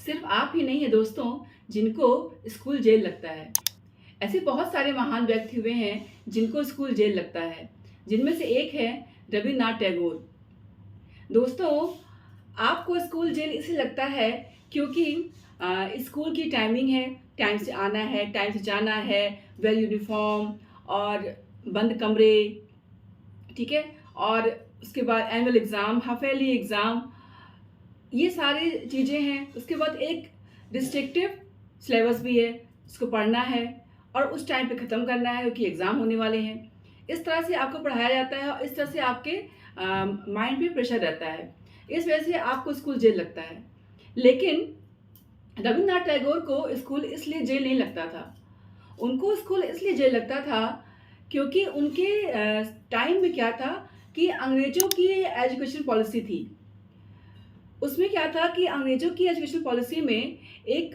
सिर्फ आप ही नहीं है दोस्तों जिनको स्कूल जेल लगता है। ऐसे बहुत सारे महान व्यक्ति हुए हैं जिनको स्कूल जेल लगता है, जिनमें से एक है रविन्द्रनाथ टैगोर। दोस्तों, आपको स्कूल जेल इसलिए लगता है क्योंकि स्कूल की टाइमिंग है, टाइम से आना है, टाइम से जाना है, वेल यूनिफॉर्म और बंद कमरे, ठीक है। और उसके बाद annual exam, half yearly exam, ये सारी चीज़ें हैं। उसके बाद एक रिस्ट्रिक्टिव सिलेबस भी है, उसको पढ़ना है और उस टाइम पे ख़त्म करना है क्योंकि एग्ज़ाम होने वाले हैं। इस तरह से आपको पढ़ाया जाता है और इस तरह से आपके माइंड पे प्रेशर रहता है। इस वजह से आपको स्कूल जेल लगता है। लेकिन रविन्द्रनाथ टैगोर को स्कूल इसलिए जेल नहीं लगता था। उनको स्कूल इसलिए जेल लगता था क्योंकि उनके टाइम में क्या था कि अंग्रेज़ों की एजुकेशन पॉलिसी थी। उसमें क्या था कि अंग्रेज़ों की एजुकेशन पॉलिसी में एक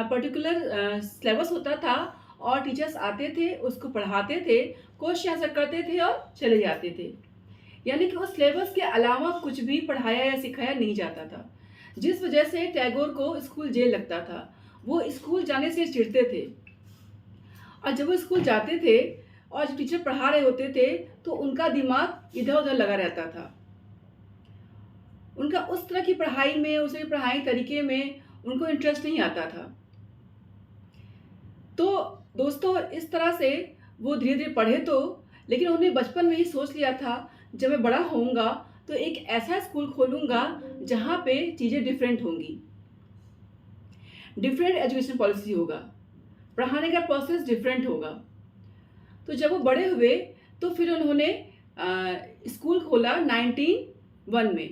पर्टिकुलर सिलेबस होता था और टीचर्स आते थे, उसको पढ़ाते थे, क्वेश्चन आंसर करते थे और चले जाते थे। यानी कि उस सिलेबस के अलावा कुछ भी पढ़ाया या सिखाया नहीं जाता था, जिस वजह से टैगोर को स्कूल जेल लगता था। वो स्कूल जाने से चिढ़ते थे और जब वो स्कूल जाते थे और जो टीचर पढ़ा रहे होते थे तो उनका दिमाग इधर-उधर लगा रहता था। उनका उस तरह की पढ़ाई में, उस तरह की पढ़ाई तरीके में उनको इंटरेस्ट नहीं आता था। तो दोस्तों, इस तरह से वो धीरे-धीरे पढ़े तो, लेकिन उन्होंने बचपन में ही सोच लिया था जब मैं बड़ा होऊँगा तो एक ऐसा स्कूल खोलूँगा जहाँ पे चीज़ें डिफरेंट होंगी। डिफरेंट एजुकेशन पॉलिसी होगा, पढ़ाने का प्रोसेस डिफरेंट होगा। तो जब वो बड़े हुए तो फिर उन्होंने स्कूल खोला 1901 में,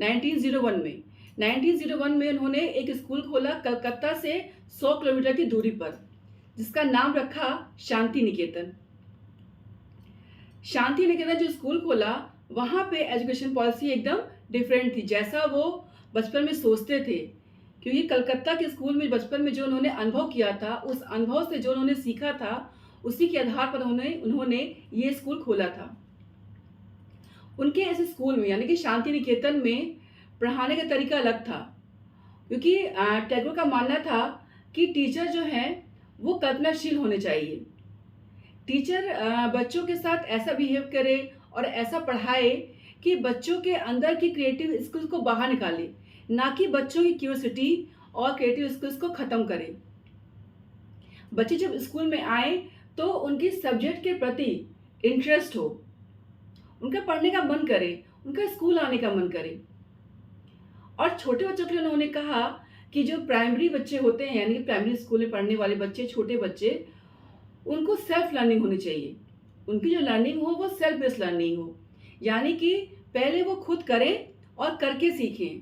1901 में। 1901 में उन्होंने एक स्कूल खोला कलकत्ता से 100 किलोमीटर की दूरी पर, जिसका नाम रखा शांति निकेतन। शांति निकेतन जो स्कूल खोला, वहाँ पे एजुकेशन पॉलिसी एकदम डिफरेंट थी, जैसा वो बचपन में सोचते थे। क्योंकि कलकत्ता के स्कूल में बचपन में जो उन्होंने अनुभव किया था, उस अनुभव से जो उन्होंने सीखा था, उसी के आधार पर उन्होंने ये स्कूल खोला था। उनके इस स्कूल में यानी कि शांति निकेतन में पढ़ाने का तरीका अलग था, क्योंकि टैगोर का मानना था कि टीचर जो हैं वो कल्पनाशील होने चाहिए। टीचर बच्चों के साथ ऐसा बिहेव करे और ऐसा पढ़ाए कि बच्चों के अंदर की क्रिएटिव स्किल्स को बाहर निकाले, ना कि बच्चों की क्यूरियोसिटी और क्रिएटिव स्किल्स को ख़त्म करे। बच्चे जब स्कूल में आए तो उनकी सब्जेक्ट के प्रति इंटरेस्ट हो, उनका पढ़ने का मन करे, उनका स्कूल आने का मन करे। और छोटे बच्चों के लिए उन्होंने कहा कि जो प्राइमरी बच्चे होते हैं, यानी कि प्राइमरी स्कूल में पढ़ने वाले बच्चे, छोटे बच्चे, उनको सेल्फ लर्निंग होनी चाहिए। उनकी जो लर्निंग हो वो सेल्फ बेस्ड लर्निंग हो, यानी कि पहले वो खुद करें और करके सीखें,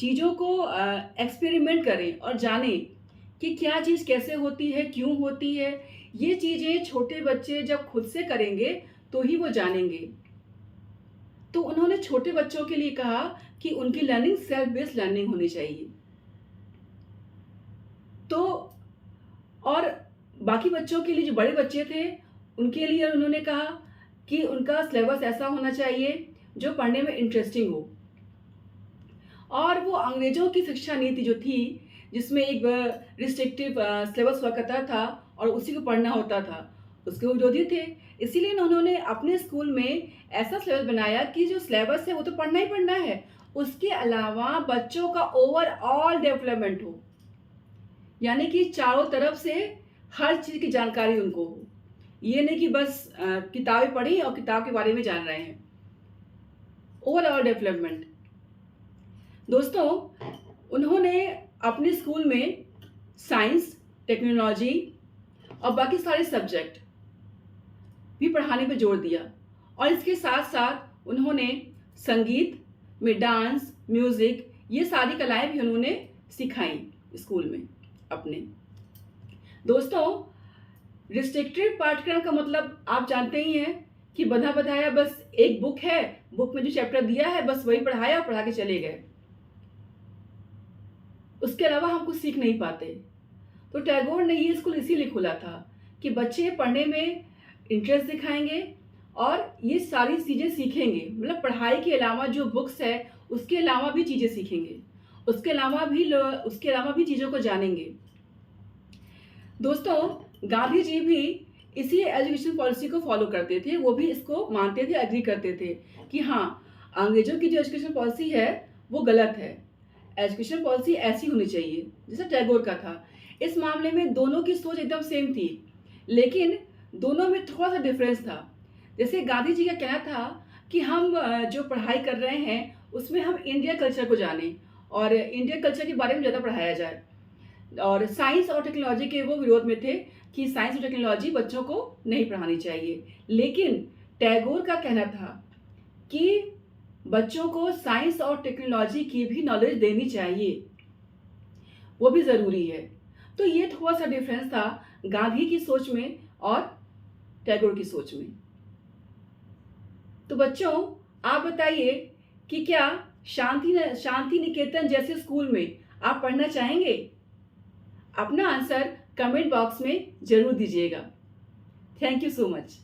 चीज़ों को एक्सपेरिमेंट करें और जानें कि क्या चीज़ कैसे होती है, क्यों होती है। ये चीज़ें छोटे बच्चे जब खुद से करेंगे तो ही वो जानेंगे। तो उन्होंने छोटे बच्चों के लिए कहा कि उनकी लर्निंग सेल्फ बेस्ड लर्निंग होनी चाहिए। तो और बाकी बच्चों के लिए, जो बड़े बच्चे थे, उनके लिए उन्होंने कहा कि उनका सिलेबस ऐसा होना चाहिए जो पढ़ने में इंटरेस्टिंग हो। और वो अंग्रेज़ों की शिक्षा नीति जो थी, जिसमें एक रिस्ट्रिक्टिव सिलेबस हुआ करता था और उसी को पढ़ना होता था, उसके वो विरोधी थे। इसीलिए उन्होंने अपने स्कूल में ऐसा सिलेबस बनाया कि जो सिलेबस है वो तो पढ़ना ही पढ़ना है, उसके अलावा बच्चों का ओवरऑल डेवलपमेंट हो, यानी कि चारों तरफ से हर चीज़ की जानकारी उनको हो। ये नहीं कि बस किताबें पढ़ी और किताब के बारे में जान रहे हैं। Overall development. दोस्तों, उन्होंने अपने स्कूल में साइंस, टेक्नोलॉजी और बाकी सारे सब्जेक्ट भी पढ़ाने पे जोर दिया और इसके साथ-साथ उन्होंने संगीत में डांस, म्यूज़िक, ये सारी कलाएँ भी उन्होंने सिखाई स्कूल में अपने। दोस्तों, रिस्ट्रिक्टेड पाठ्यक्रम का मतलब आप जानते ही हैं कि बँधा-बँधाया बस एक बुक है, बुक में जो चैप्टर दिया है बस वही पढ़ाया और पढ़ा के चले गए। उसके अलावा हम कुछ सीख नहीं पाते। तो टैगोर ने ये स्कूल इसीलिए खोला था कि बच्चे पढ़ने में इंटरेस्ट दिखाएँगे और ये सारी चीज़ें सीखेंगे। मतलब पढ़ाई के अलावा जो बुक्स है, उसके अलावा भी चीज़ें सीखेंगे। उसके अलावा भी चीज़ों को जानेंगे। दोस्तों, गांधी जी भी इसी एजुकेशन पॉलिसी को फॉलो करते थे, वो भी इसको मानते थे, एग्री करते थे कि हाँ, अंग्रेजों की जो एजुकेशन पॉलिसी है वो गलत है, एजुकेशन पॉलिसी ऐसी होनी चाहिए जैसा टैगोर का था। इस मामले में दोनों की सोच एकदम सेम थी, लेकिन दोनों में थोड़ा सा डिफरेंस था। जैसे गांधी जी का कहना था कि हम जो पढ़ाई कर रहे हैं उसमें हम इंडिया कल्चर को जानें और इंडियन कल्चर के बारे में ज़्यादा पढ़ाया जाए, और साइंस और टेक्नोलॉजी के वो विरोध में थे कि साइंस और टेक्नोलॉजी बच्चों को नहीं पढ़ानी चाहिए। लेकिन टैगोर का कहना था कि बच्चों को साइंस और टेक्नोलॉजी की भी नॉलेज देनी चाहिए, वो भी ज़रूरी है। तो ये थोड़ा सा डिफरेंस था गांधी की सोच में और टैगोर की सोच में। तो बच्चों, आप बताइए कि क्या शांति निकेतन जैसे स्कूल में आप पढ़ना चाहेंगे? अपना आंसर कमेंट बॉक्स में जरूर दीजिएगा। Thank you so much.